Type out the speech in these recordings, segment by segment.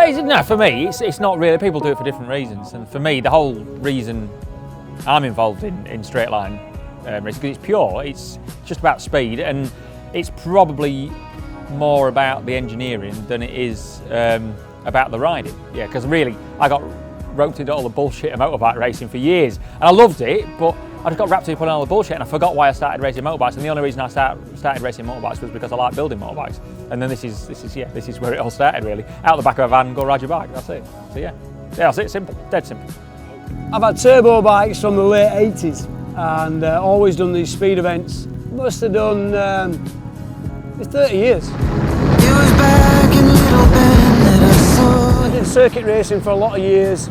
No, for me, it's not really. People do it for different reasons, and for me, the whole reason I'm involved in straight line racing, because it's pure. It's just about speed, and it's probably more about the engineering than it is about the riding. Yeah, because really, I got roped into all the bullshit of motorbike racing for years, and I loved it, but I just got wrapped up in all the bullshit, and I forgot why I started racing motorbikes. And the only reason I started racing motorbikes was because I like building motorbikes. And then this is where it all started, really. Out the back of a van, go ride your bike. That's it. So yeah, that's it. Simple, dead simple. I've had turbo bikes from the late 80s, and always done these speed events. Must have done 30 years. It was back in Little Bend that I saw. I did circuit racing for a lot of years,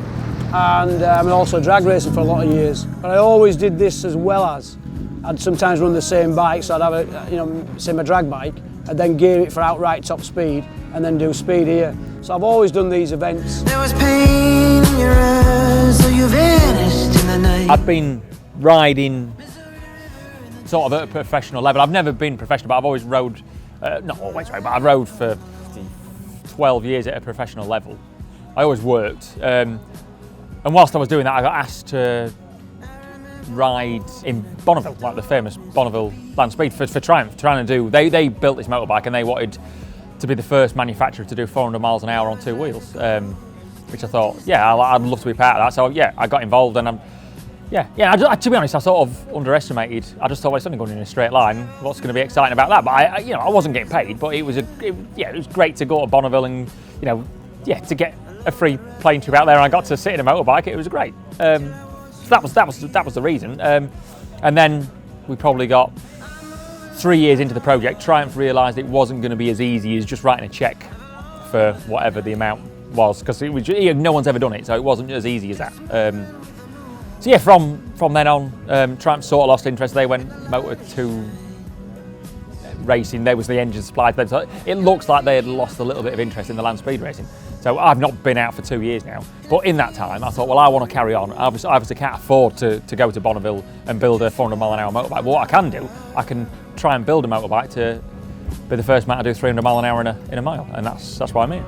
and also drag racing for a lot of years. But I always did this as well as. I'd sometimes run the same bike, so I'd have say my drag bike, and then gear it for outright top speed, and then do speed here. So I've always done these events. There was pain in your eyes, so you vanished in the night. I've been riding sort of at a professional level. I've never been professional, but I've always rode, not always rode, but I've rode for 12 years at a professional level. I always worked. And whilst I was doing that, I got asked to ride in Bonneville, like the famous Bonneville Land Speed for Triumph, trying to do, they built this motorbike and they wanted to be the first manufacturer to do 400 miles an hour on two wheels, which I thought, yeah, I'd love to be part of that. So yeah, I got involved, and to be honest, I sort of underestimated. I just thought, well, it's only going in a straight line. What's going to be exciting about that? But I wasn't getting paid, but it was great to go to Bonneville and to get a free plane trip out there, and I got to sit in a motorbike. It was great. So that was the reason. And then we probably got 3 years into the project. Triumph realised it wasn't going to be as easy as just writing a cheque for whatever the amount was, because no one's ever done it, so it wasn't as easy as that. So yeah, from then on, Triumph sort of lost interest. They went Motor2 racing. There was the engine supplied. So it looks like they had lost a little bit of interest in the land speed racing. So I've not been out for 2 years now. But in that time, I thought, well, I want to carry on. I obviously can't afford to go to Bonneville and build a 400 mile an hour motorbike. But what I can do, I can try and build a motorbike to be the first man to do 300 mile an hour in a mile. And that's why I'm here.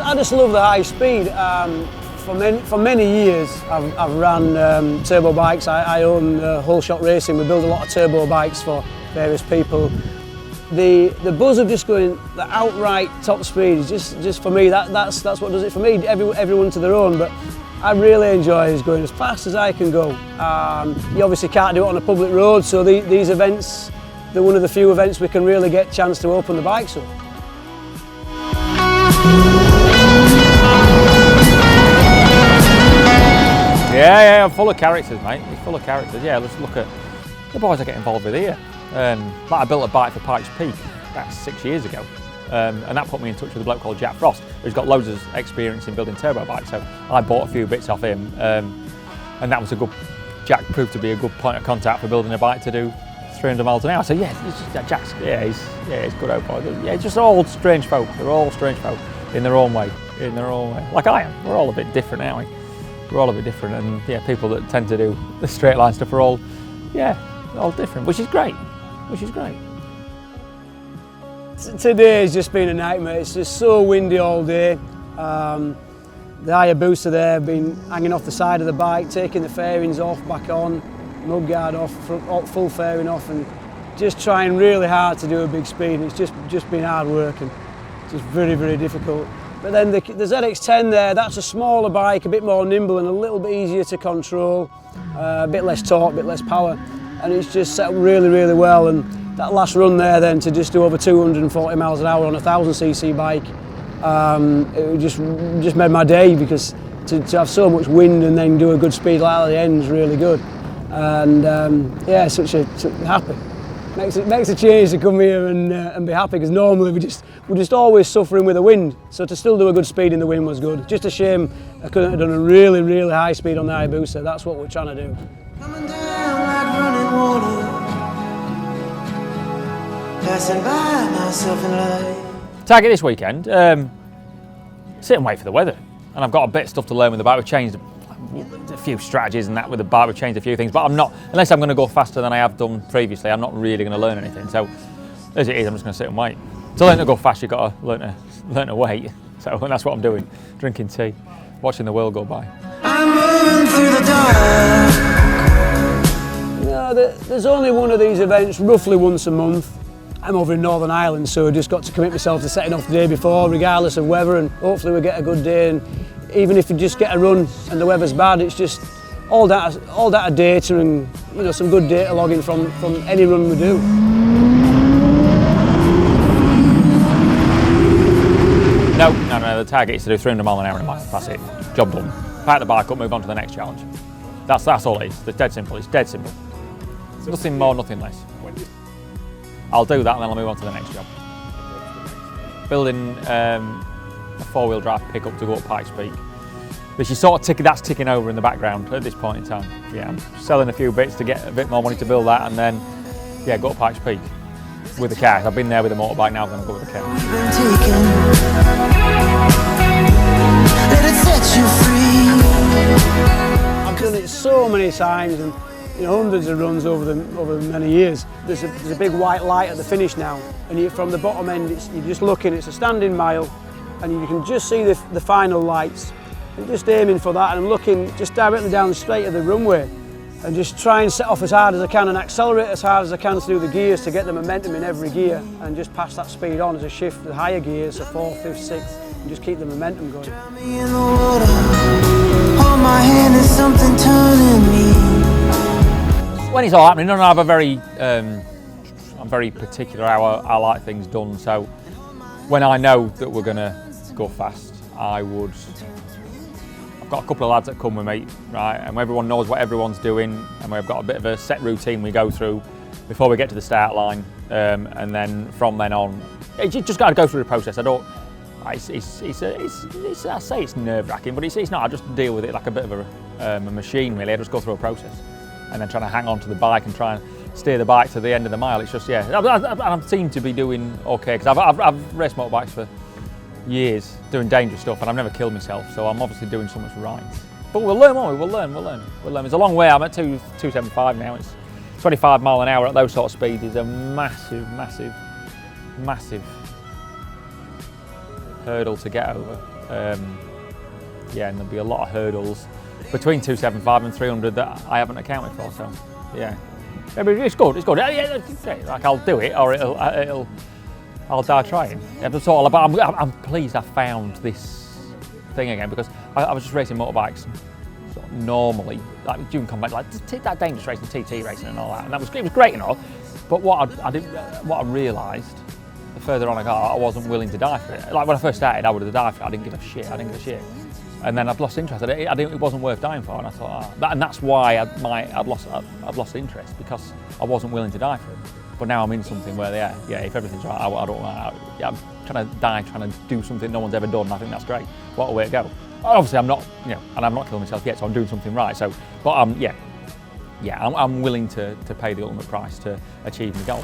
I just love the high speed. For many years, I've ran turbo bikes. I own Whole Shot Racing. We build a lot of turbo bikes for various people. The buzz of just going the outright top speed is just for me. That's what does it for me. Everyone to their own, but I really enjoy going as fast as I can go. You obviously can't do it on a public road, so these events, they're one of the few events we can really get a chance to open the bikes up. Yeah, I'm full of characters, mate. It's full of characters. Yeah, let's look at the boys I get involved with here. Like I built a bike for Pikes Peak about 6 years ago, and that put me in touch with a bloke called Jack Frost, who's got loads of experience in building turbo bikes. So I bought a few bits off him, and that was Jack proved to be a good point of contact for building a bike to do 300 miles an hour. So yeah, Jack's he's good old boy. Yeah, just all strange folk. They're all strange folk in their own way. Like I am. We're all a bit different, aren't we? We're all a bit different, and yeah, people that tend to do the straight line stuff are all different, which is great. Today has just been a nightmare. It's just so windy all day. The Hayabusa there have been hanging off the side of the bike, taking the fairings off, back on, mudguard off, full fairing off, and just trying really hard to do a big speed. It's just been hard work and just very, very difficult. But then the ZX10 there, that's a smaller bike, a bit more nimble and a little bit easier to control, a bit less torque, a bit less power, and it's just set up really, really well. And that last run there then, to just do over 240 miles an hour on a 1000cc bike, it just made my day, because to have so much wind and then do a good speed like that at the end is really good. And yeah, such happy. Makes a change to come here and be happy, because normally we're just always suffering with the wind. So to still do a good speed in the wind was good. Just a shame I couldn't have done a really, really high speed on the Hayabusa. That's what we're trying to do. Coming down like running water, passing by myself in life. Target this weekend. Sit and wait for the weather, and I've got a bit of stuff to learn with the bike. We've changed a few strategies and that with the bike. We've changed a few things, but I'm not, unless I'm going to go faster than I have done previously, I'm not really going to learn anything. So as it is, I'm just going to sit and wait. To learn to go fast, you've got to learn to wait. So and that's what I'm doing, drinking tea, watching the world go by. I'm moving through the dark. No, there's only one of these events roughly once a month. I'm over in Northern Ireland, so I just got to commit myself to setting off the day before, regardless of weather, and hopefully we get a good day. And even if you just get a run and the weather's bad, it's just all that data and some good data logging from any run we do. No, the target is to do 300 mile an hour in a mile. That's it. Job done. Pack the bike up, move on to the next challenge. That's all it is. It's dead simple. It's dead simple. Nothing more, nothing less. I'll do that and then I'll move on to the next job. Building a 4-wheel drive pickup to go up Pikes Peak. Which is sort of that's ticking over in the background at this point in time. Yeah, I'm selling a few bits to get a bit more money to build that and then, yeah, go up Pikes Peak with the car. I've been there with a motorbike, now I'm going to go with the car. Let it set you free. I've done it so many times and hundreds of runs over many years. There's a big white light at the finish now, and from the bottom end, you're just looking. It's a standing mile, and you can just see the final lights. I'm just aiming for that, and I'm looking just directly down the straight of the runway, and just try and set off as hard as I can and accelerate as hard as I can through the gears to get the momentum in every gear, and just pass that speed on as I shift the higher gears, so 4th, 5th, 6th, and just keep the momentum going. Drown me in the water. Hold my hand and something turning me. When it's all happening, I'm very particular how I like things done. So when I know that we're going to go fast, I've got a couple of lads that come with me, right, and everyone knows what everyone's doing, and we've got a bit of a set routine we go through before we get to the start line, and then from then on, you just got to go through the process. I say it's nerve-wracking, but it's not. I just deal with it like a bit of a machine, really. I just go through a process. And then trying to hang on to the bike and try and steer the bike to the end of the mile. It's just, yeah, I seem to be doing okay, because I've raced motorbikes for years, doing dangerous stuff, and I've never killed myself, so I'm obviously doing something right. But we'll learn, won't we? We'll learn. It's a long way. I'm at 275 now. It's 25 mile an hour at those sort of speeds is a massive hurdle to get over. Yeah, and there'll be a lot of hurdles between 275 and 300 that I haven't accounted for. So, yeah, it's good. Like I'll do it, or I'll die trying. I'm pleased I found this thing again, because I was just racing motorbikes sort of normally, like doing combat, like that dangerous racing, TT racing and all that, and it was great and all. But what I realised, the further on I got, I wasn't willing to die for it. Like when I first started, I would have died for it. I didn't give a shit. And then I'd lost interest. It wasn't worth dying for, and I thought, and that's why I'd lost interest, because I wasn't willing to die for it. But now I'm in something where, yeah, if everything's right, I'm trying to die, trying to do something no one's ever done. And I think that's great. What a way to go. Obviously, I'm not, and I'm not killing myself yet, so I'm doing something right. So, but I'm willing to pay the ultimate price to achieve my goal.